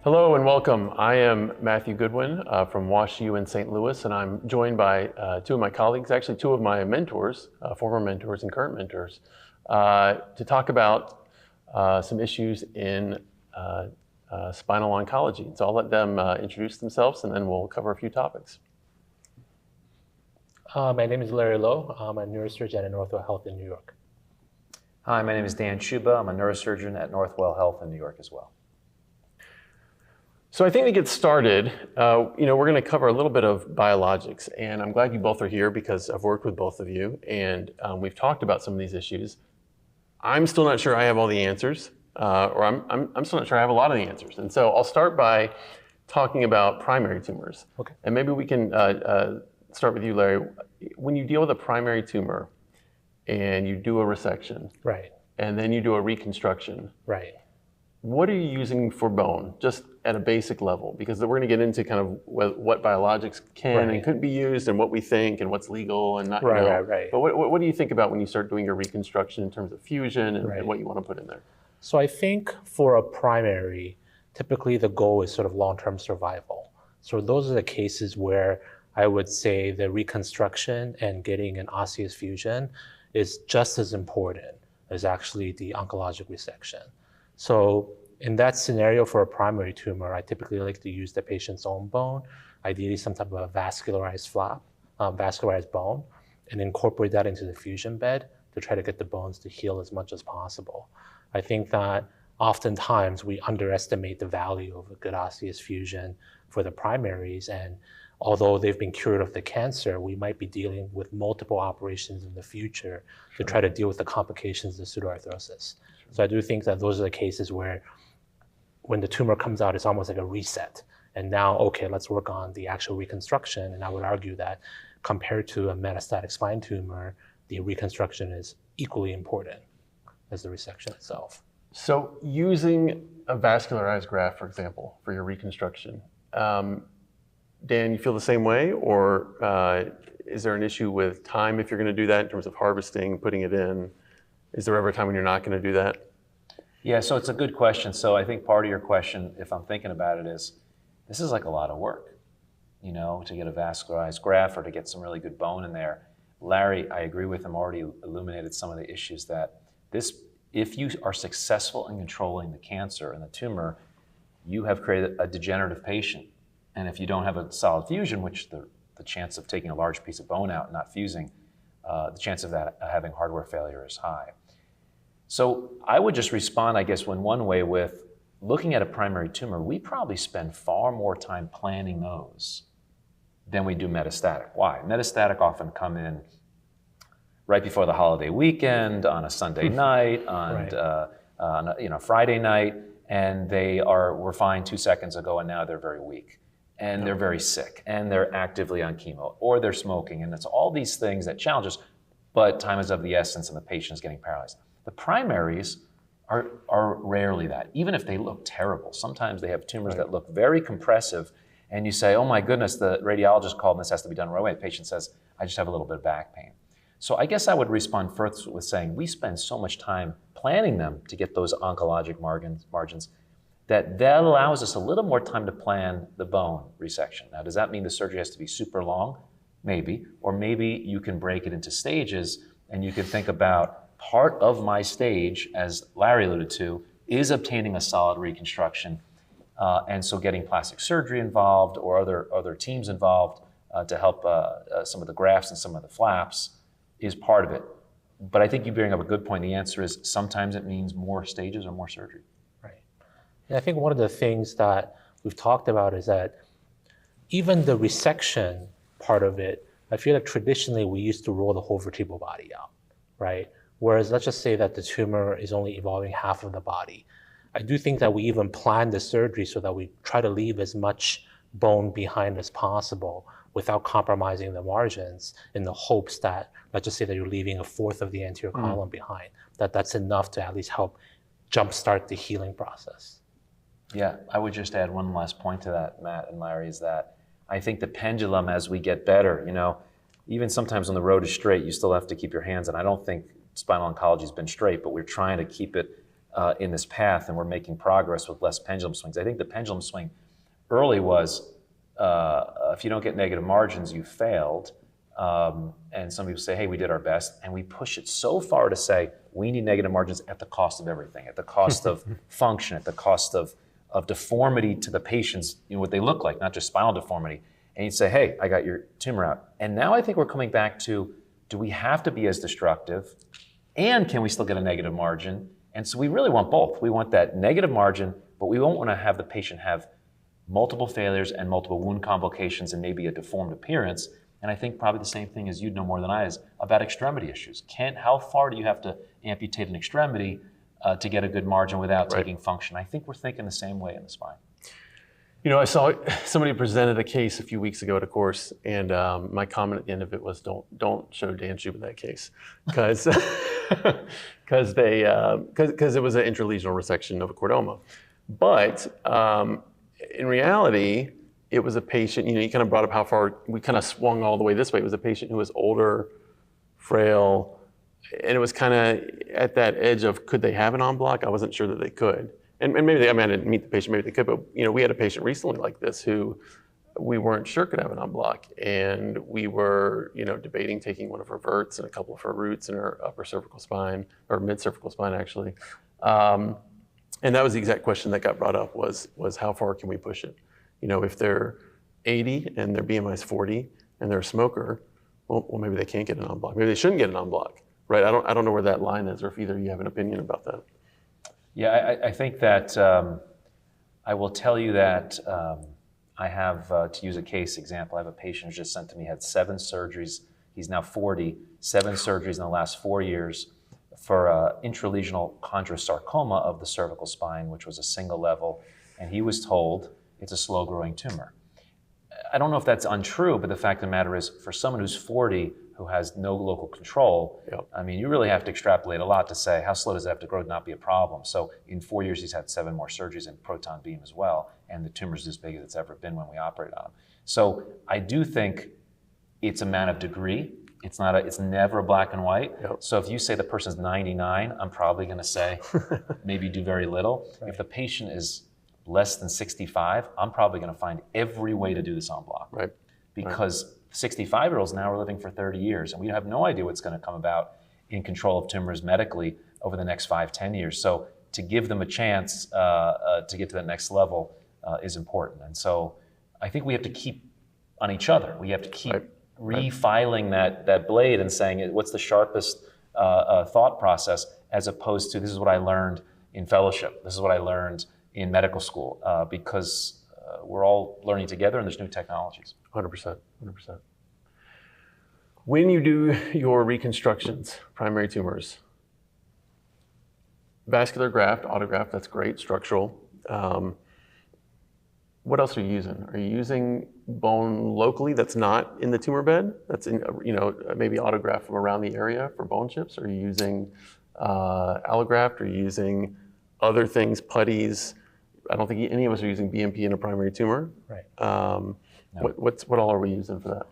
Hello and welcome. I am Matthew Goodwin from WashU in St. Louis, and I'm joined by two of my colleagues, actually two of my mentors, former mentors and current mentors, to talk about some issues in spinal oncology. So I'll let them introduce themselves, and then we'll cover a few topics. My name is Larry Lo. I'm a neurosurgeon at Northwell Health in New York. Hi, my name is Dan Sciubba. I'm a neurosurgeon at Northwell Health in New York as well. So I think to get started, we're going to cover a little bit of biologics, and I'm glad you both are here because I've worked with both of you, and we've talked about some of these issues. I'm still not sure I have all the answers, or I'm still not sure I have a lot of the answers. And so I'll start by talking about primary tumors. Okay. And maybe we can start with you, Larry. When you deal with a primary tumor and you do a resection, Right. and then you do a reconstruction, Right. what are you using for bone, just at a basic level? Because we're going to get into kind of what biologics can and couldn't be used, and what we think, and what's legal and not. Right. But what do you think about when you start doing your reconstruction in terms of fusion and what you want to put in there? So I think for a primary, typically the goal is sort of long-term survival. So those are the cases where I would say the reconstruction and getting an osseous fusion is just as important as actually the oncologic resection. So in that scenario for a primary tumor, I typically like to use the patient's own bone, ideally some type of a vascularized flap, vascularized bone, and incorporate that into the fusion bed to try to get the bones to heal as much as possible. I think that oftentimes we underestimate the value of a good osseous fusion for the primaries, and although they've been cured of the cancer, we might be dealing with multiple operations in the future to try to deal with the complications of pseudoarthrosis. So I do think that those are the cases where when the tumor comes out, it's almost like a reset. And now, okay, let's work on the actual reconstruction. And I would argue that compared to a metastatic spine tumor, the reconstruction is equally important as the resection itself. So using a vascularized graft, for example, for your reconstruction, Dan, you feel the same way? Or is there an issue with time if you're going to do that in terms of harvesting, putting it in? Is there ever a time when you're not going to do that? Yeah, so it's a good question. So I think part of your question, if I'm thinking about it, is this is like a lot of work, to get a vascularized graft or to get some really good bone in there. Larry, I agree with him, already illuminated some of the issues that if you are successful in controlling the cancer and the tumor, you have created a degenerative patient. And if you don't have a solid fusion, which the chance of taking a large piece of bone out and not fusing, the chance of that having hardware failure is high. So I would just respond, I guess, in one way with looking at a primary tumor, we probably spend far more time planning those than we do metastatic. Why? Metastatic often come in right before the holiday weekend, on a Sunday night, on a Friday night, and we're fine 2 seconds ago, and now they're very weak. And they're very sick, and they're actively on chemo, or they're smoking, and it's all these things that challenge us, but time is of the essence and the patient is getting paralyzed. The primaries are rarely that, even if they look terrible. Sometimes they have tumors that look very compressive, and you say, oh my goodness, the radiologist called and this has to be done right away. The patient says, I just have a little bit of back pain. So I guess I would respond first with saying we spend so much time planning them to get those oncologic margins that allows us a little more time to plan the bone resection. Now, does that mean the surgery has to be super long? Maybe. Or maybe you can break it into stages, and you can think about part of my stage, as Larry alluded to, is obtaining a solid reconstruction. And so getting plastic surgery involved or other teams involved to help some of the grafts and some of the flaps is part of it. But I think you bring up a good point. The answer is sometimes it means more stages or more surgery. And I think one of the things that we've talked about is that even the resection part of it, I feel like traditionally we used to roll the whole vertebral body out, right? Whereas let's just say that the tumor is only involving half of the body. I do think that we even plan the surgery so that we try to leave as much bone behind as possible without compromising the margins, in the hopes that, let's just say that you're leaving a fourth of the anterior column behind, that's enough to at least help jumpstart the healing process. Yeah, I would just add one last point to that, Matt and Larry, is that I think the pendulum, as we get better, even sometimes when the road is straight, you still have to keep your hands, and I don't think spinal oncology has been straight, but we're trying to keep it in this path, and we're making progress with less pendulum swings. I think the pendulum swing early was, if you don't get negative margins, you failed. And some people say, hey, we did our best. And we push it so far to say, we need negative margins at the cost of everything, at the cost of function, at the cost of deformity to the patients, what they look like, not just spinal deformity. And you'd say, hey, I got your tumor out. And now I think we're coming back to, do we have to be as destructive? And can we still get a negative margin? And so we really want both. We want that negative margin, but we won't want to have the patient have multiple failures and multiple wound complications and maybe a deformed appearance. And I think probably the same thing as you'd know more than I is about extremity issues. How far do you have to amputate an extremity to get a good margin without taking function? I think we're thinking the same way in the spine. You know, I saw somebody presented a case a few weeks ago at a course, and my comment at the end of it was, don't show Dan Sciubba that case, because it was an intralesional resection of a chordoma. But in reality, it was a patient, you kind of brought up how far, we kind of swung all the way this way. It was a patient who was older, frail, and it was kind of at that edge of, could they have an en bloc? I wasn't sure that they could. And maybe I didn't meet the patient, maybe they could, but we had a patient recently like this who we weren't sure could have an en bloc. And we were, debating taking one of her verts and a couple of her roots in her upper cervical spine, or mid-cervical spine actually. And that was the exact question that got brought up was how far can we push it? If they're 80 and their BMI is 40 and they're a smoker, well, maybe they can't get an en bloc. Maybe they shouldn't get an en bloc, right? I don't know where that line is, or if either of you have an opinion about that. Yeah, I think that I will tell you that I have, to use a case example, I have a patient who just sent to me, had 7 surgeries. He's now 40, 7 surgeries in the last 4 years for intralesional chondrosarcoma of the cervical spine, which was a single level. And he was told it's a slow-growing tumor. I don't know if that's untrue, but the fact of the matter is, for someone who's 40 who has no local control, I mean, you really have to extrapolate a lot to say, how slow does it have to grow to not be a problem? So in 4 years, he's had 7 more surgeries and proton beam as well, and the tumor's as big as it's ever been when we operate on him. So I do think it's a matter of degree. It's never black and white. So if you say the person's 99, I'm probably gonna say maybe do very little. Right. If the patient is less than 65, I'm probably gonna find every way to do this en bloc. Right. Because 65-year-olds now are living for 30 years, and we have no idea what's gonna come about in control of tumors medically over the next 5-10 years. So to give them a chance to get to that next level is important. And so I think we have to keep on each other. We have to keep refiling that blade and saying, what's the sharpest thought process, as opposed to, this is what I learned in fellowship, this is what I learned in medical school, because we're all learning together and there's new technologies. 100%. When you do your reconstructions, primary tumors, vascular graft, autograft, that's great, structural. What else are you using? Are you using bone locally that's not in the tumor bed? That's in, maybe autograft from around the area for bone chips? Are you using allograft? Are you using other things, putties? I don't think any of us are using BMP in a primary tumor. Right. No. What all are we using for that?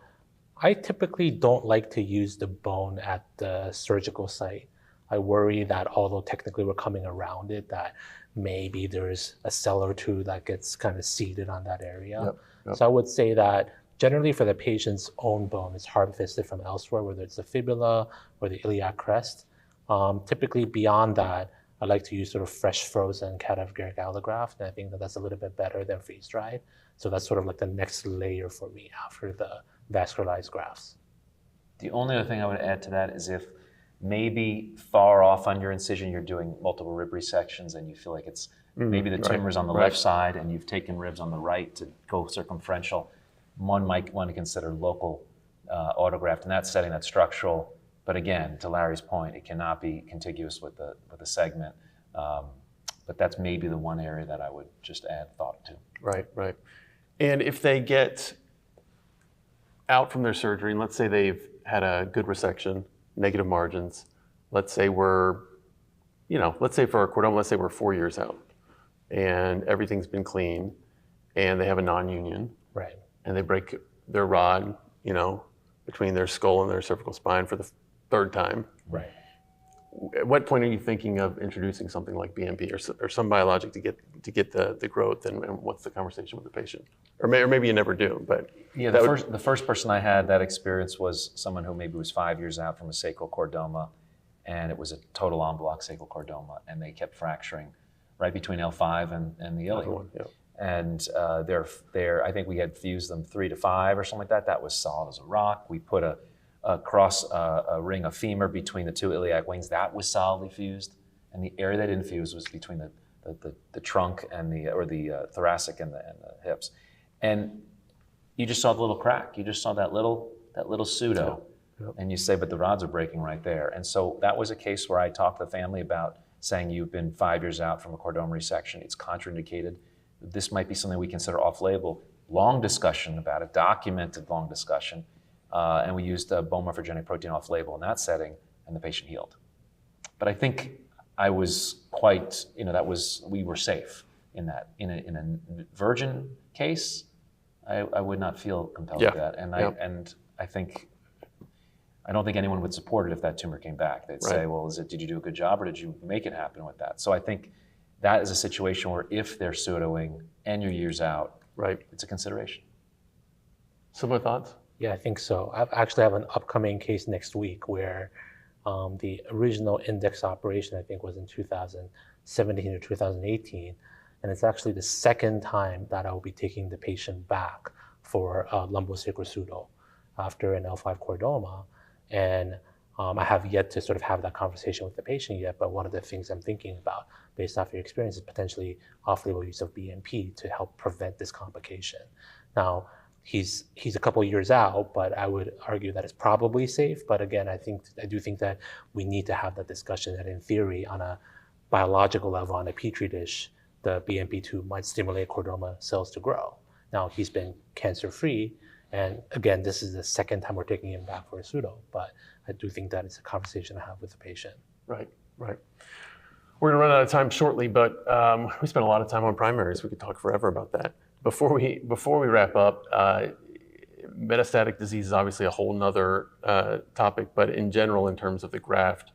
I typically don't like to use the bone at the surgical site. I worry that although technically we're coming around it, that maybe there's a cell or two that gets kind of seeded on that area. Yep. So I would say that generally for the patient's own bone, it's harvested from elsewhere, whether it's the fibula or the iliac crest. Typically beyond that, I like to use sort of fresh frozen cadaveric allograft, and I think that that's a little bit better than freeze dried. So that's sort of like the next layer for me after the vascularized grafts. The only other thing I would add to that is if maybe far off on your incision, you're doing multiple rib resections and you feel like it's maybe the tumor's on the left side and you've taken ribs on the right to go circumferential, one might want to consider local autograft in that setting, that's structural. But again, to Larry's point, it cannot be contiguous with the segment. But that's maybe the one area that I would just add thought to. Right. And if they get out from their surgery, and let's say they've had a good resection, negative margins, let's say let's say for a chordoma, let's say we're 4 years out, and everything's been clean, and they have a non-union, right? And they break their rod, between their skull and their cervical spine for the 3rd time. Right. at what point are you thinking of introducing something like BMP or some biologic to get the growth, and what's the conversation with the patient? Or maybe you never do, but yeah, the first person I had that experience was someone who maybe was 5 years out from a sacral chordoma, and it was a total en bloc sacral chordoma, and they kept fracturing right between L5 and the ilium. Yeah. And I think we had fused them 3 to 5 or something like that. That was solid as a rock. We put a ring of femur between the two iliac wings. That was solidly fused, and the area that didn't fuse was between the trunk and the thoracic and the hips. And you just saw the little crack. You just saw that little pseudo, and you say, but the rods are breaking right there. And so that was a case where I talked to the family about saying, you've been 5 years out from a chordoma resection. It's contraindicated. This might be something we consider off-label. Long discussion about it, documented long discussion. And we used bone morphogenic protein off-label in that setting, and the patient healed. But I think I was quite, we were safe in that. In a virgin case, I would not feel compelled with that. And I don't think anyone would support it if that tumor came back. They'd say, well, did you do a good job, or did you make it happen with that? So I think that is a situation where if they're pseudoing and you're years out, it's a consideration. Similar thoughts? Yeah, I think so. I actually have an upcoming case next week where the original index operation, I think, was in 2017 or 2018. And it's actually the second time that I will be taking the patient back for lumbosacral pseudo after an L5 chordoma. And I have yet to sort of have that conversation with the patient yet, but one of the things I'm thinking about based off your experience is potentially off-label use of BMP to help prevent this complication. Now, he's a couple years out, but I would argue that it's probably safe. But again, I do think that we need to have that discussion that in theory, on a biological level, on a petri dish, the BMP2 might stimulate chordoma cells to grow. Now, he's been cancer-free, and again, this is the second time we're taking him back for a pseudo, but I do think that it's a conversation to have with the patient. Right. We're gonna run out of time shortly, but we spent a lot of time on primaries. We could talk forever about that. Before we wrap up, metastatic disease is obviously a whole nother topic, but in general, in terms of the graft,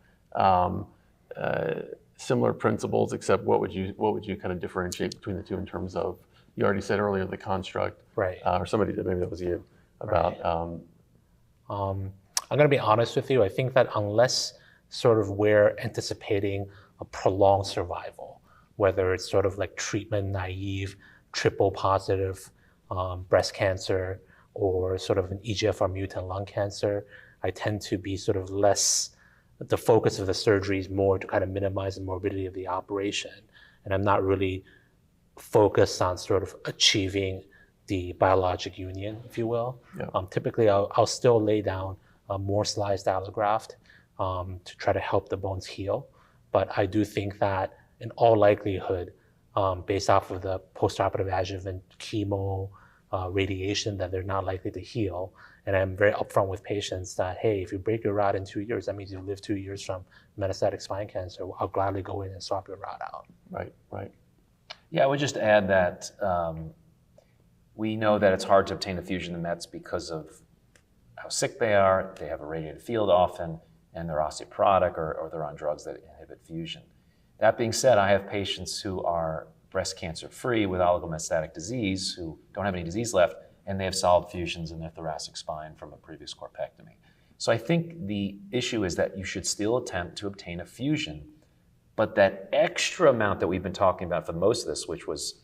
similar principles, except what would you kind of differentiate between the two in terms of, you already said earlier, the construct, or somebody did, maybe that was you, about. I'm gonna be honest with you. I think that unless sort of we're anticipating a prolonged survival, whether it's sort of like treatment naive, triple positive breast cancer, or sort of an EGFR mutant lung cancer, I tend to be sort of less, the focus of the surgery is more to kind of minimize the morbidity of the operation. And I'm not really focused on sort of achieving the biologic union, if you will. Typically, I'll still lay down a more sliced allograft to try to help the bones heal. But I do think that in all likelihood, based off of the postoperative adjuvant chemo, radiation, that they're not likely to heal. And I'm very upfront with patients that, hey, if you break your rod in 2 years, that means you live 2 years from metastatic spine cancer. I'll gladly go in and swap your rod out. Right. Yeah, I would just add that we know that it's hard to obtain a fusion in Mets because of how sick they are. They have a radiated field often, and they're osteoporotic, or they're on drugs that inhibit fusion. That being said, I have patients who are breast cancer free with oligometastatic disease, who don't have any disease left, and they have solid fusions in their thoracic spine from a previous corpectomy. So I think the issue is that you should still attempt to obtain a fusion, but that extra amount that we've been talking about for most of this, which was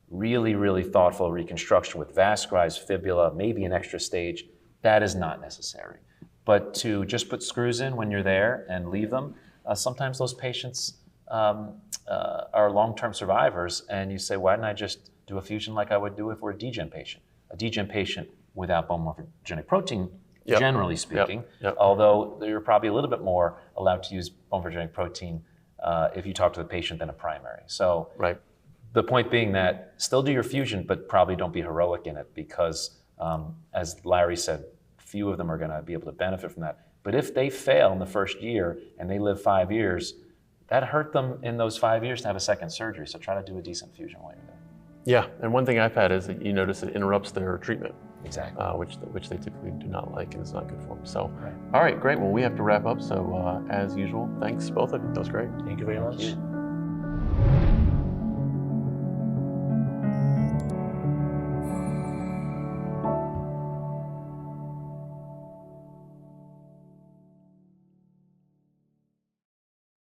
really, really thoughtful reconstruction with vascularized fibula, maybe an extra stage, that is not necessary. But to just put screws in when you're there and leave them, sometimes those patients are long-term survivors, and you say, why didn't I just do a fusion like I would do if we're a degen patient? A degen patient without bone morphogenic protein, generally speaking, although you're probably a little bit more allowed to use bone morphogenic protein if you talk to the patient than a primary. So the point being that still do your fusion, but probably don't be heroic in it, because as Larry said, few of them are gonna be able to benefit from that. But if they fail in the first year and they live 5 years, that hurt them in those 5 years to have a second surgery. So try to do a decent fusion while you're there. Yeah, and one thing I've had is that you notice it interrupts their treatment. Exactly. which they typically do not like, and it's not good for them. So, Right. all right, great. Well, we have to wrap up. So, as usual, thanks both of you. That was great. Thank you very much. Thank you.